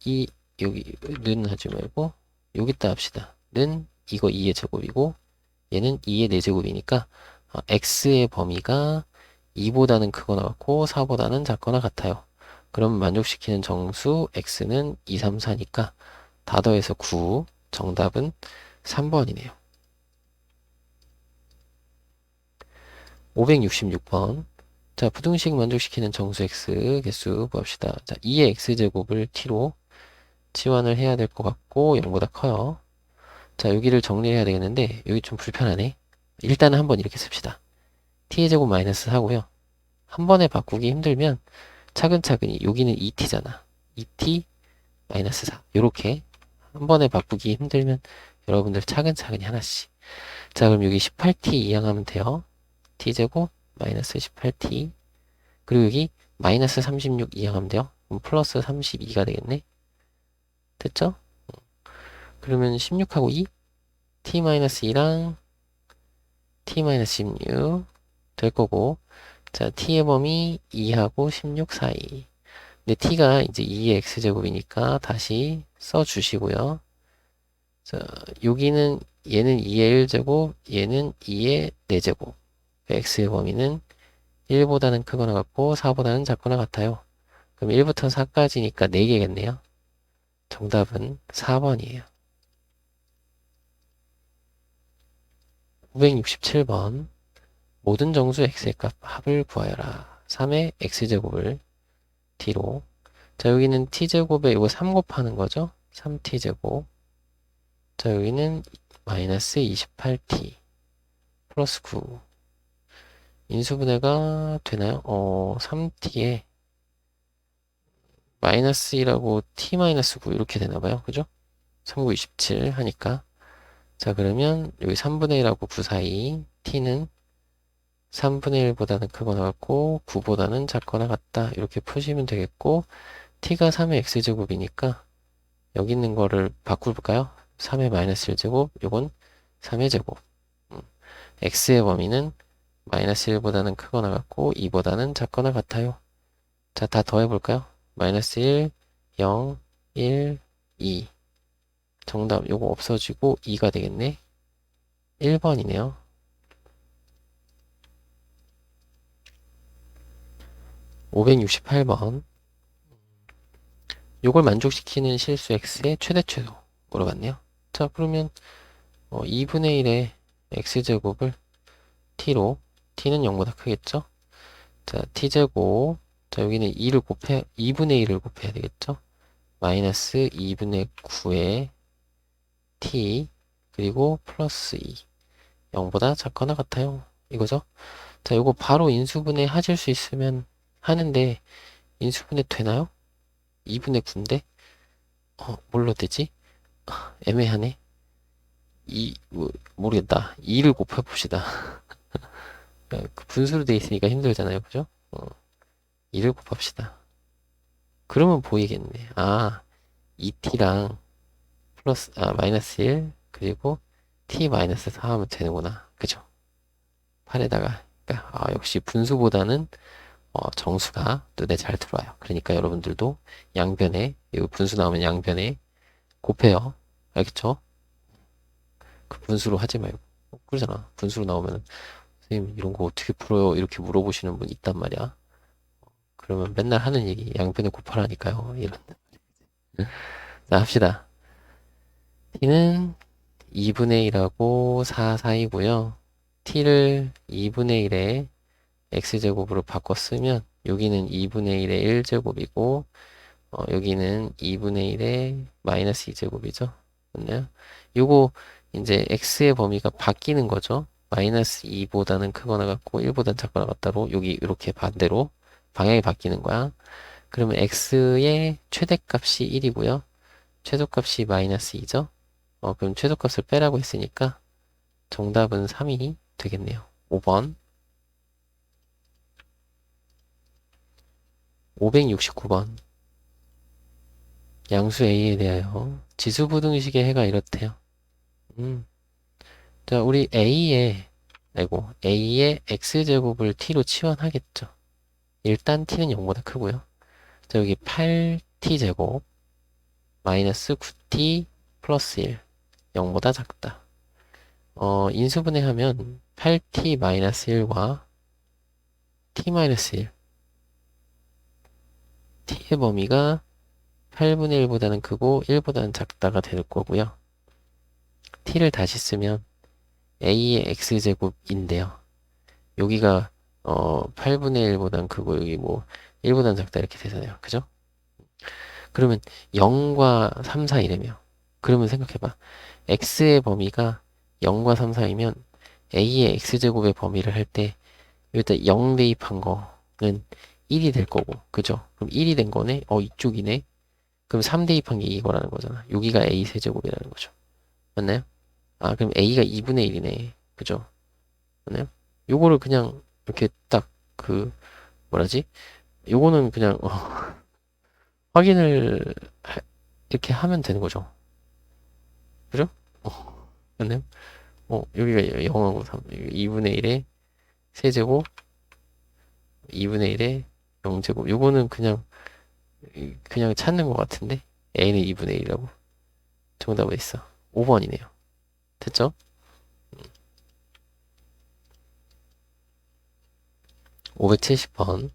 이 여기 는 하지 말고 여기다 합시다. 는 이거 2의 제곱이고 얘는 2의 4제곱이니까 x의 범위가 2보다는 크거나 같고 4보다는 작거나 같아요. 그럼 만족시키는 정수 x는 2, 3, 4니까 다 더해서 9 정답은 3번이네요. 566번 자 부등식 만족시키는 정수 x 개수 구합시다. 자 2의 x제곱을 t로 치환을 해야 될 것 같고 0보다 커요. 자 여기를 정리해야 되겠는데 여기 좀 불편하네. 일단은 한번 이렇게 씁시다. t의 제곱 마이너스 4고요. 한 번에 바꾸기 힘들면 차근차근히 여기는 2t잖아. 2t 마이너스 4 요렇게 한 번에 바꾸기 힘들면 여러분들 차근차근히 하나씩 자 그럼 여기 18t 이항하면 돼요. t제곱 마이너스 18t 그리고 여기 마이너스 36 이항하면 돼요. 그럼 플러스 32가 되겠네. 됐죠? 그러면 16하고 2? t-2랑 t-16 될 거고, 자, t의 범위 2하고 16 사이. 근데 t가 이제 2의 x제곱이니까 다시 써주시고요. 자, 여기는 얘는 2의 1제곱, 얘는 2의 4제곱. x의 범위는 1보다는 크거나 같고 4보다는 작거나 같아요. 그럼 1부터 4까지니까 4개겠네요. 정답은 4번이에요. 567번. 모든 정수 x의 값 합을 구하여라. 3의 x제곱을 t로. 자, 여기는 t제곱에 이거 3 곱하는 거죠? 3t제곱. 자, 여기는 마이너스 28t 플러스 9. 인수분해가 되나요? 3t에 마이너스 1하고 t 마이너스 9 이렇게 되나봐요. 그죠? 3, 9, 27 하니까. 자, 그러면 여기 3분의 1하고 9 사이 t는 3분의 1보다는 크거나 같고 9보다는 작거나 같다. 이렇게 푸시면 되겠고 t가 3의 x제곱이니까 여기 있는 거를 바꿀까요? 3의 마이너스 1제곱, 요건 3의 제곱. x의 범위는 마이너스 1보다는 크거나 같고 2보다는 작거나 같아요. 자, 다 더해볼까요? 마이너스 1, 0, 1, 2. 정답 요거 없어지고 2가 되겠네. 1번이네요. 568번. 요걸 만족시키는 실수 x의 최대 최소 물어봤네요. 자, 그러면 2분의 1의 x제곱을 t로, t는 0보다 크겠죠? 자, t제곱. 자, 여기는 2를 2분의 1을 곱해야 되겠죠? 마이너스 2분의 9의 t, 그리고 플러스 2. 0보다 작거나 같아요. 이거죠? 자, 요거 바로 인수분해 하실 수 있으면 하는데, 인수분해 되나요? 2분의 9인데? 뭘로 되지? 애매하네. 모르겠다. 2를 곱해봅시다. 그 분수로 돼 있으니까 힘들잖아요. 그죠? 2를 곱합시다. 그러면 보이겠네. 2t랑 마이너스 1, 그리고 t 마이너스 4 하면 되는구나. 그죠? 8에다가. 그러니까, 역시 분수보다는 정수가 눈에 잘 들어와요. 그러니까 여러분들도 양변에, 이 분수 나오면 양변에 곱해요. 알겠죠? 그 분수로 하지 말고. 그러잖아. 분수로 나오면, 선생님, 이런 거 어떻게 풀어요? 이렇게 물어보시는 분 있단 말이야. 그러면 맨날 하는 얘기, 양변에 곱하라니까요. 이런. 자, 합시다. t는 2분의 1하고 4 사이고요. t를 2분의 1에 x제곱으로 바꿔 쓰면, 여기는 2분의 1의 1제곱이고, 여기는 2분의 1의 마이너스 2제곱이죠. 맞나요? 요거 이제 x의 범위가 바뀌는 거죠. 마이너스 2보다는 크거나 같고 1보다는 작거나 같다로 여기 이렇게 반대로 방향이 바뀌는 거야. 그러면 x의 최대값이 1이고요. 최소값이 마이너스 2죠. 그럼 최소값을 빼라고 했으니까 정답은 3이 되겠네요. 5번. 569번. 양수 a에 대하여 지수부등식의 해가 이렇대요. 자, 우리 A의 X제곱을 T로 치환하겠죠. 일단 T는 0보다 크고요. 자, 여기 8T제곱 마이너스 9T 플러스 1 0보다 작다. 인수분해하면 8T 마이너스 1과 T 마이너스 1 T의 범위가 8분의 1보다는 크고 1보다는 작다가 될 거고요. T를 다시 쓰면 A의 X제곱인데요. 여기가 8분의 1보단 크고 여기 뭐 1보단 작다 이렇게 되잖아요. 그죠? 그러면 0과 3 사이래며. 그러면 생각해봐. x의 범위가 0과 3 사이면 a의 x제곱의 범위를 할 때 여기다 0 대입한 거는 1이 될 거고. 그죠? 그럼 1이 된 거네? 이쪽이네? 그럼 3 대입한 게 이거라는 거잖아. 여기가 a 세제곱이라는 거죠. 맞나요? 그럼 a가 2분의 1이네. 그죠? 맞나요? 요거를 그냥 이렇게 딱 뭐라지? 요거는 그냥 확인을 이렇게 하면 되는 거죠. 그죠? 맞나요? 여기가 0하고 3, 2분의 1에 세제곱, 2분의 1에 0제곱. 요거는 그냥 찾는 것 같은데? a는 2분의 1이라고. 정답은 있어. 5번이네요. 됐죠? 570번.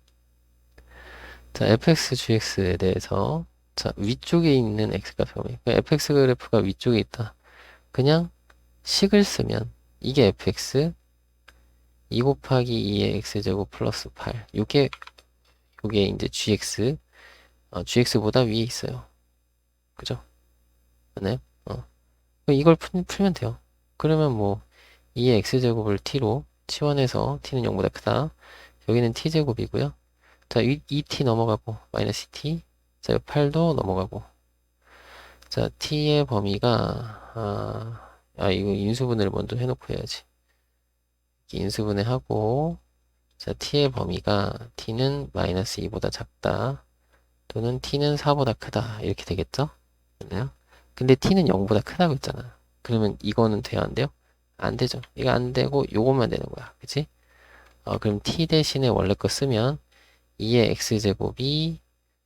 자, fx, gx에 대해서 자, 위쪽에 있는 x값 범위. 그러니까 fx 그래프가 위쪽에 있다. 그냥 식을 쓰면 이게 fx 2 곱하기 2의 x제곱 플러스 8. 요게 이제 gx보다 위에 있어요. 그죠? 맞나요? 그럼 이걸 풀면 돼요. 그러면 뭐 2의 x제곱을 t로 치환해서 t는 0보다 크다. 여기는 t제곱이고요. 자, 2t 넘어가고 마이너스 t. 자, 8도 넘어가고. 자, t의 범위가 이거 인수분해를 먼저 해놓고 해야지. 인수분해 하고 자, t의 범위가 t는 마이너스 2보다 작다. 또는 t는 4보다 크다. 이렇게 되겠죠? 맞나요? 근데 t는 0보다 크다고 했잖아. 그러면 이거는 돼요, 안 돼요? 안 되죠. 이거 안 되고 요것만 되는 거야. 그치? 그럼 t 대신에 원래 거 쓰면 2의 x제곱이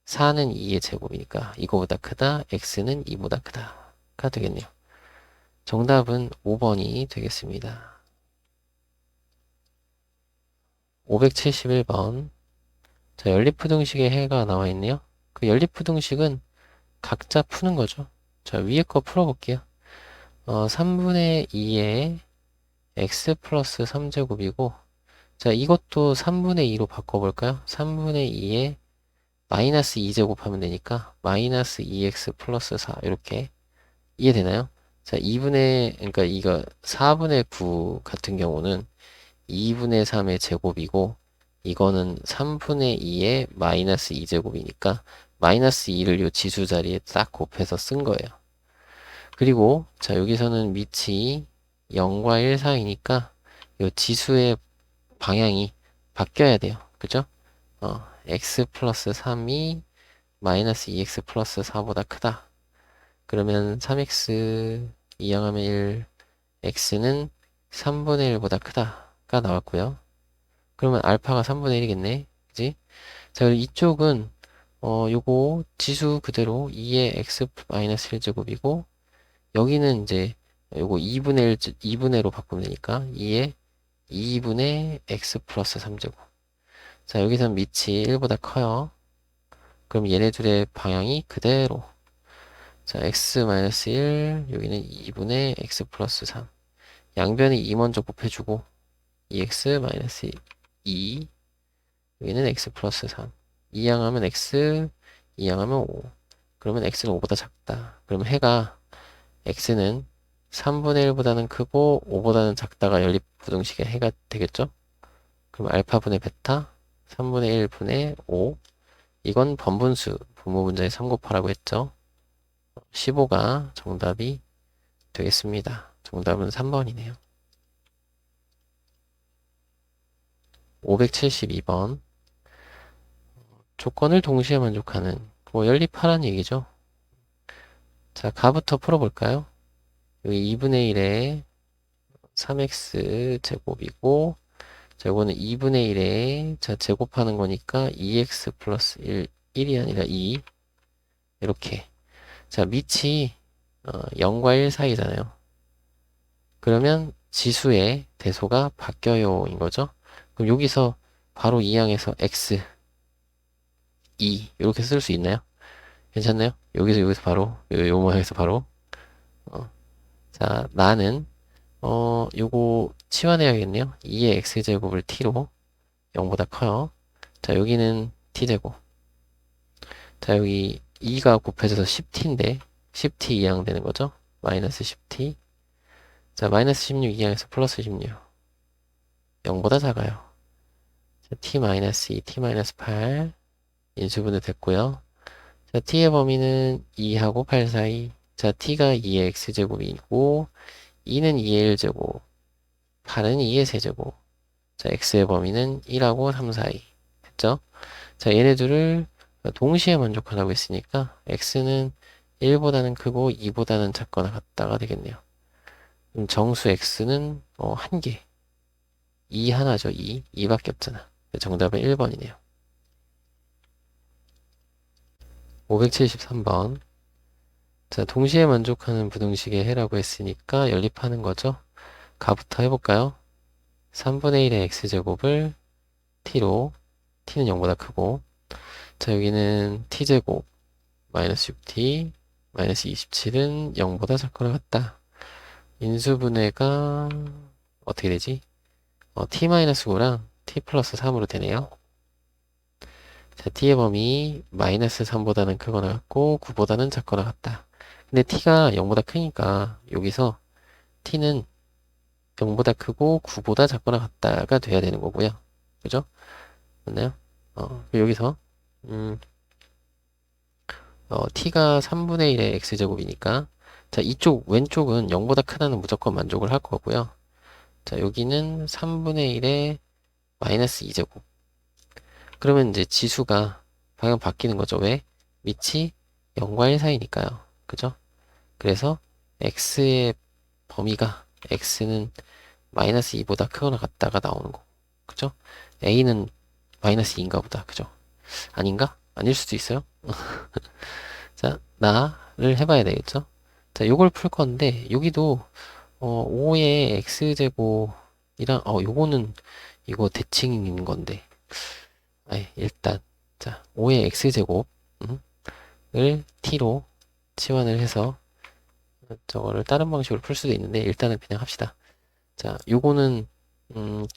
4는 2의 제곱이니까 이거보다 크다. x는 2보다 크다가 되겠네요. 정답은 5번이 되겠습니다. 571번. 자, 연립부등식의 해가 나와 있네요. 그 연립부등식은 각자 푸는 거죠. 자, 위에 거 풀어볼게요. 3분의 2의 x 플러스 3제곱이고, 자, 이것도 3분의 2로 바꿔볼까요? 3분의 2에 마이너스 2제곱 하면 되니까, 마이너스 2x 플러스 4, 이렇게. 이해되나요? 자, 그러니까 이거 4분의 9 같은 경우는 2분의 3의 제곱이고, 이거는 3분의 2의 마이너스 2제곱이니까, 마이너스 2를 요 지수 자리에 딱 곱해서 쓴 거예요. 그리고 자, 여기서는 밑이 0과 1 사이니까 이 지수의 방향이 바뀌어야 돼요. 그죠? x 플러스 3이 마이너스 2x 플러스 4보다 크다. 그러면 3x 이항하면 1, x는 3분의 1보다 크다가 나왔고요. 그러면 알파가 3분의 1이겠네. 그지? 자, 그리고 이쪽은 요거 지수 그대로 2의 x 마이너스 1제곱이고 여기는 이제 요거 2분의 1로 바꾸면 되니까 2에 2분의 x 플러스 3제곱. 자, 여기선 밑이 1보다 커요. 그럼 얘네 둘의 방향이 그대로. 자, x 마이너스 1, 여기는 2분의 x 플러스 3. 양변에 2 먼저 곱해주고 2x 마이너스 2, 여기는 x 플러스 3. 2양하면 x, 2양하면 5. 그러면 x는 5보다 작다. 그러면 해가 x는 3분의 1보다는 크고 5보다는 작다가 연립부등식의 해가 되겠죠? 그럼 알파분의 베타 3분의 1분의 5 이건 번분수 분모분자에 3 곱하라고 했죠? 15가 정답이 되겠습니다. 정답은 3번이네요. 572번 조건을 동시에 만족하는 뭐 연립하라는 얘기죠. 자, 가부터 풀어볼까요? 여기 2분의 1에 3x 제곱이고 자, 이거는 2분의 1에 자, 제곱하는 거니까 2x 플러스 1이 아니라 2 이렇게 자, 밑이 0과 1 사이잖아요. 그러면 지수의 대소가 바뀌어요 인 거죠. 그럼 여기서 바로 이항에서 x 2 이렇게 쓸 수 있나요? 괜찮나요? 여기서 바로 요 모양에서 바로 자, 나는 요거 치환해야겠네요. 2의 x제곱을 t로 0보다 커요. 자, 여기는 t제곱. 자, 여기 2가 곱해져서 10t인데 10t 이항 되는 거죠. 마이너스 10t. 자, 마이너스 16 이항에서 플러스 16. 0보다 작아요. 자, t 마이너스 2, t 마이너스 8. 인수분해 됐고요. 자, t의 범위는 2하고 8 사이. 자, t가 2의 x제곱이고 2는 2의 1제곱. 8은 2의 세제곱. 자, x의 범위는 1하고 3 사이. 됐죠? 자, 얘네들을 동시에 만족하라고 했으니까 x는 1보다는 크고 2보다는 작거나 같다가 되겠네요. 그럼 정수 x는 1개. 2 하나죠. 2밖에 없잖아. 정답은 1번이네요. 573번. 자, 동시에 만족하는 부등식의 해라고 했으니까 연립하는 거죠. 가부터 해볼까요? 3분의 1의 x제곱을 t로, t는 0보다 크고, 자, 여기는 t제곱 마이너스 6t 마이너스 27은 0보다 작거나 같다. 인수분해가 어떻게 되지? t-9랑 t 플러스 3으로 되네요. 자, t의 범위 마이너스 3보다는 크거나 같고 9보다는 작거나 같다. 근데 t가 0보다 크니까 여기서 t는 0보다 크고 9보다 작거나 같다가 돼야 되는 거고요. 그죠? 맞나요? 여기서 t가 3분의 1의 x제곱이니까 자, 이쪽 왼쪽은 0보다 크다는 무조건 만족을 할 거고요. 자, 여기는 3분의 1의 마이너스 2제곱. 그러면 이제 지수가 방향 바뀌는 거죠. 왜? 밑이 0과 1 사이니까요. 그죠? 그래서 x의 범위가 x는 마이너스 2보다 크거나 같다가 나오는 거. 그죠? a는 마이너스 2인가 보다. 그죠? 아닌가? 아닐 수도 있어요. 자, 나를 해봐야 되겠죠? 자, 요걸 풀 건데, 여기도, 5의 x제곱이랑, 요거는, 이거 대칭인 건데. 아이, 일단, 자, 5의 x제곱, 을 t로 치환을 해서, 저거를 다른 방식으로 풀 수도 있는데, 일단은 그냥 합시다. 자, 요거는,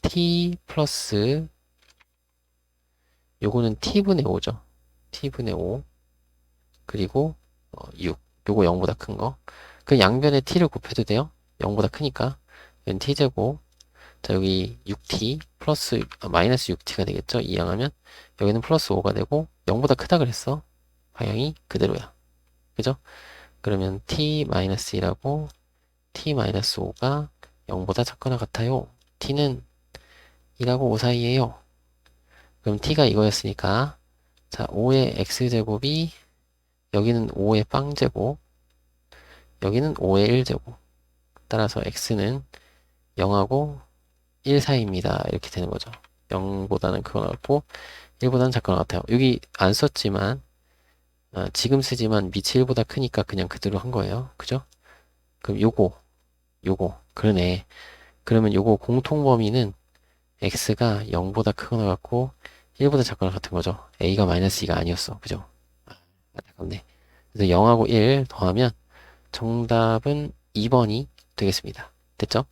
t 플러스, 요거는 t분의 5죠. t분의 5. 그리고 6. 요거 0보다 큰 거. 그 양변에 t를 곱해도 돼요. 0보다 크니까. 얘는 t제곱. 자, 여기 6t 플러스 마이너스 6t가 되겠죠. 이항하면 여기는 플러스 5가 되고 0보다 크다 그랬어. 방향이 그대로야. 그죠? 그러면 t 마이너스 1하고 t 마이너스 5가 0보다 작거나 같아요. t는 1하고 5 사이에요. 그럼 t가 이거였으니까 자, 5의 x제곱이 여기는 5의 빵제곱, 여기는 5의 1제곱. 따라서 x는 0하고 1 사이입니다. 이렇게 되는 거죠. 0보다는 크거나 같고 1보다는 작거나 같아요. 여기 안 썼지만 지금 쓰지만 밑이 1보다 크니까 그냥 그대로 한 거예요. 그죠? 그럼 요거 그러네. 그러면 요거 공통 범위는 x가 0보다 크거나 같고 1보다 작거나 같은 거죠. a가 마이너스 2가 아니었어. 그죠? 안타깝네. 그래서 0하고 1 더하면 정답은 2번이 되겠습니다. 됐죠?